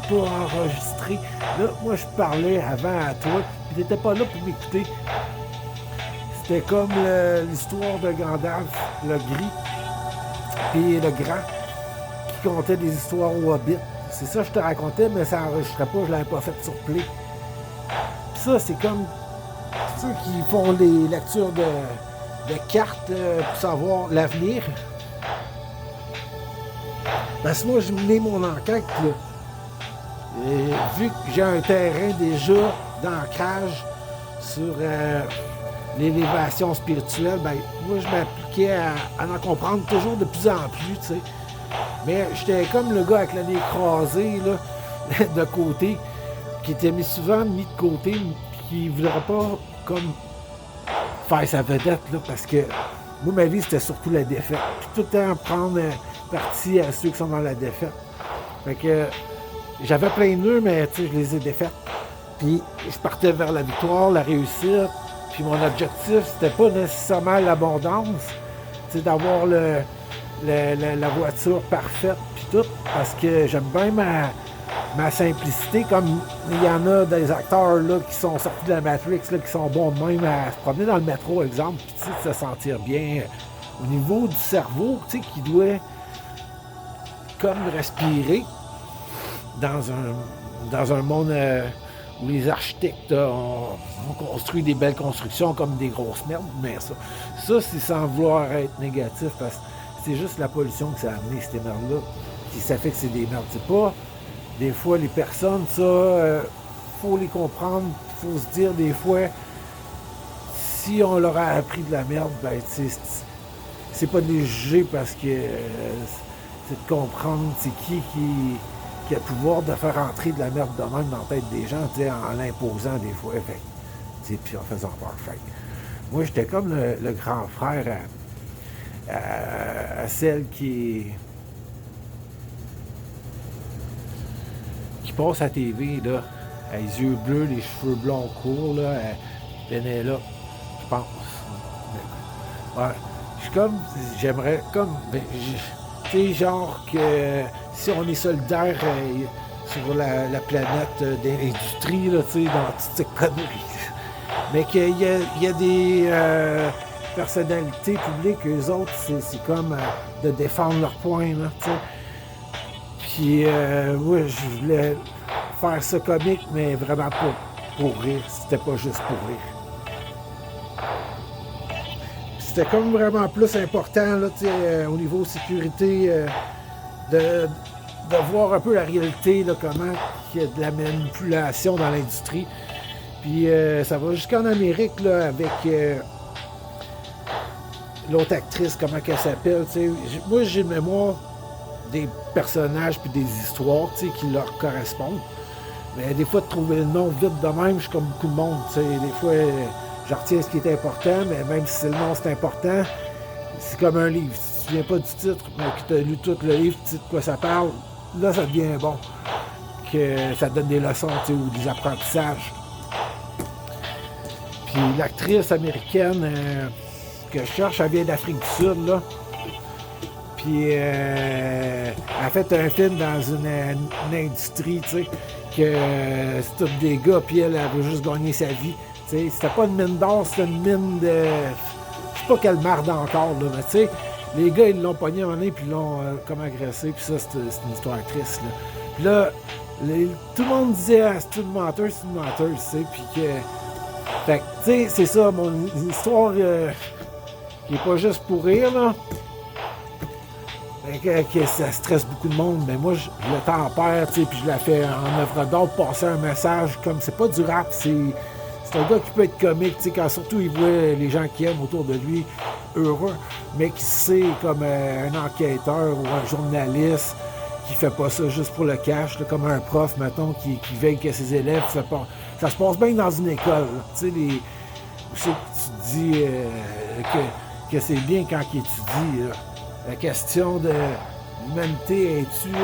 pas enregistré. Là, moi, je parlais avant à toi, puis t'étais pas là pour m'écouter. C'était comme l'histoire de Gandalf, le gris, puis le grand, qui contait des histoires au Hobbit. C'est ça que je te racontais, mais ça n'enregistrait pas, je l'avais pas fait sur play. Ça, c'est comme ceux qui font les lectures de cartes pour savoir l'avenir. Parce que moi, je menais mon enquête, là. Et vu que j'ai un terrain déjà d'ancrage sur l'élévation spirituelle, ben, moi, je m'appliquais à en comprendre toujours de plus en plus, tu sais. Mais j'étais comme le gars avec le nez écrasé, là, de côté, qui était souvent mis de côté, puis qui ne voudrait pas, comme, faire sa vedette, là, parce que moi, ma vie, c'était surtout la défaite. Puis tout le temps prendre parti à ceux qui sont dans la défaite. Fait que j'avais plein de nœuds, mais tu sais, je les ai défaites. Puis je partais vers la victoire, la réussite. Puis mon objectif, c'était pas nécessairement l'abondance, tu sais, d'avoir la voiture parfaite, puis tout, parce que j'aime bien ma simplicité, comme il y en a des acteurs là, qui sont sortis de la Matrix, là, qui sont bons de même à se promener dans le métro, exemple, puis tu sais, de se sentir bien. Au niveau du cerveau, tu sais, qui doit comme respirer dans un monde où les architectes ont construit des belles constructions comme des grosses merdes, mais ça c'est sans vouloir être négatif, parce que c'est juste la pollution que ça a amené, ces merdes-là, qui ça fait que c'est des merdes. C'est pas, des fois, les personnes, ça, faut les comprendre, faut se dire des fois, si on leur a appris de la merde, ben, c'est pas de les juger, parce que c'est de comprendre c'est qui a le pouvoir de faire entrer de la merde de même dans la tête des gens, en l'imposant des fois, puis en faisant peur. Fait. Moi, j'étais comme le grand frère à celle qui passe à la TV, là, à les yeux bleus, les cheveux blonds courts, là, elle est là, je pense. Ouais, je suis comme, j'aimerais comme, tu sais, genre que si on est solidaire sur la planète de l'industrie, là, tu sais, dans toutes ces conneries, mais qu'il y a des personnalités publiques, eux autres, c'est comme de défendre leur point, là, tu sais. Puis, moi, je voulais faire ça comique, mais vraiment pas pour rire. C'était pas juste pour rire. Puis c'était comme vraiment plus important, là, au niveau sécurité, de voir un peu la réalité, là, comment il y a de la manipulation dans l'industrie. Puis, ça va jusqu'en Amérique, là, avec l'autre actrice, comment qu'elle s'appelle, tu sais. Moi, j'ai une mémoire des personnages puis des histoires, tu sais, qui leur correspondent. Mais des fois, de trouver le nom vite de même, je suis comme beaucoup de monde, tu sais. Des fois, je retiens ce qui est important, mais même si le nom c'est important, c'est comme un livre. Si tu ne te souviens pas du titre, mais que tu as lu tout le livre, tu sais de quoi ça parle, là, ça devient bon. Que ça te donne des leçons, tu sais, ou des apprentissages. Puis l'actrice américaine que je cherche, elle vient d'Afrique du Sud, là. Puis elle a fait un film dans une industrie, tu sais, que c'est tous des gars, puis elle veut juste gagner sa vie. Tu sais, c'était pas une mine d'or, c'était une mine de... Je sais pas quelle marde encore, là, mais tu sais, les gars, ils l'ont pogné à un moment donné, puis ils l'ont comme agressé, puis ça, c'est une histoire triste, là. Puis là, tout le monde disait, ah, c'est une menteuse, tu sais, puis que... Fait que, tu sais, c'est ça, mon histoire qui est pas juste pour rire, là. Que ça stresse beaucoup de monde, mais moi, je le tempère, tu sais, puis je la fais en œuvre d'art, passer un message, comme c'est pas du rap, c'est un gars qui peut être comique, tu sais, quand surtout il voit les gens qui aiment autour de lui heureux, mais qui sait comme un enquêteur ou un journaliste qui fait pas ça juste pour le cash, là, comme un prof, mettons, qui veille que ses élèves, ça se passe bien dans une école, tu sais, où c'est que tu dis que c'est bien quand il étudie, là. La question de l'humanité, es-tu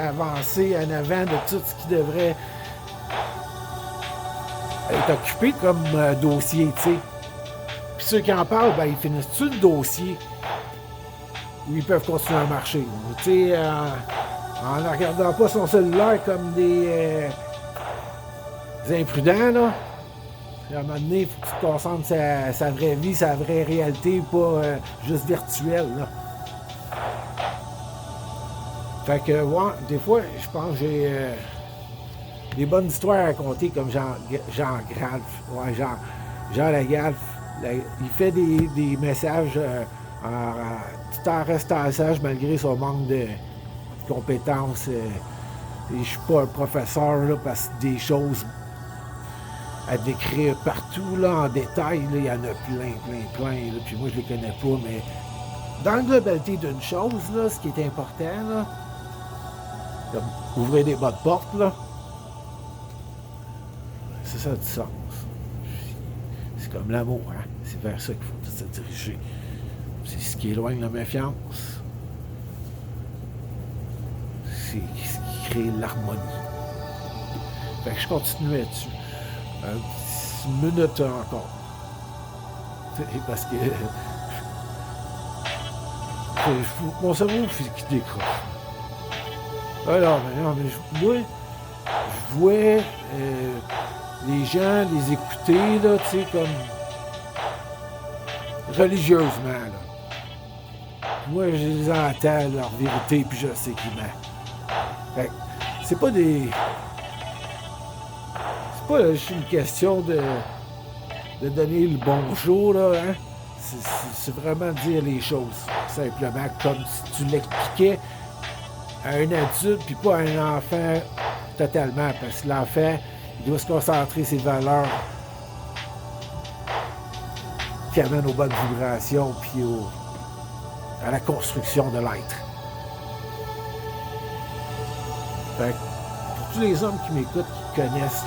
avancée en avant de tout ce qui devrait être occupé comme dossier, tu sais. Puis ceux qui en parlent, ben, ils finissent-tu le dossier ou ils peuvent continuer à marcher? Tu sais, en ne regardant pas son cellulaire comme des imprudents, là. À un moment donné, il faut que tu te concentres sur sa vraie vie, sa vraie réalité, pas juste virtuelle, là. Fait que, ouais, des fois, je pense que j'ai des bonnes histoires à raconter comme Jean Gralf. Ouais, Jean Lagalf. Il fait des messages tout en restant sage malgré son manque de compétences. Et je suis pas un professeur là, parce que des choses à décrire partout là, en détail, là, il y en a plein. Là, puis moi, je les connais pas, mais dans la globalité d'une chose, là, ce qui est important, là, comme ouvrir des bonnes portes, là, c'est ça du sens. C'est comme l'amour, hein? C'est vers ça qu'il faut tout se diriger. C'est ce qui éloigne la méfiance. C'est ce qui crée l'harmonie. Fait que je continue là-dessus. 10 minutes encore. Parce que mon cerveau qui décroche. Alors, mais moi, je vois les gens les écouter, là, tu sais, comme religieusement, là. Moi, je les entends, leur vérité, puis je sais qu'ils mentent. Fait que c'est pas des... C'est pas juste une question de donner le bonjour, là, hein. C'est vraiment dire les choses, simplement, comme si tu l'expliquais à un adulte, puis pas à un enfant totalement, parce que l'enfant, il doit se concentrer sur ses valeurs qui amènent aux bonnes vibrations, puis à la construction de l'être. Fait que, pour tous les hommes qui m'écoutent, qui connaissent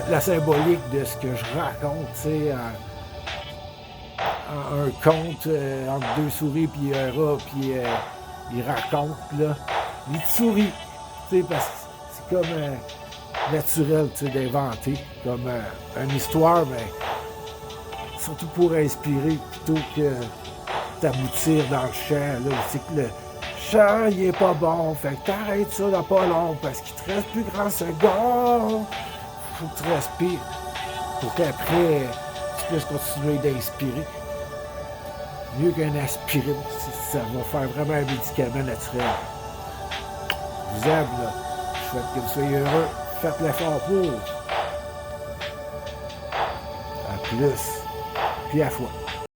la symbolique de ce que je raconte, tu sais, un conte entre deux souris puis un rat, puis il raconte, là, il te sourit, tu sais, parce que c'est comme naturel, tu sais, d'inventer, comme une histoire, mais surtout pour inspirer, plutôt que t'aboutir dans le champ, là, c'est que le champ, il est pas bon, fait que t'arrêtes ça dans pas long, parce qu'il te reste plus grand second. Faut que tu respires pour qu'après tu puisses continuer d'inspirer. Mieux qu'un aspirine, ça va faire vraiment un médicament naturel. Je vous aime, là. Je souhaite que vous soyez heureux. Faites l'effort pour. À plus. Puis à fois.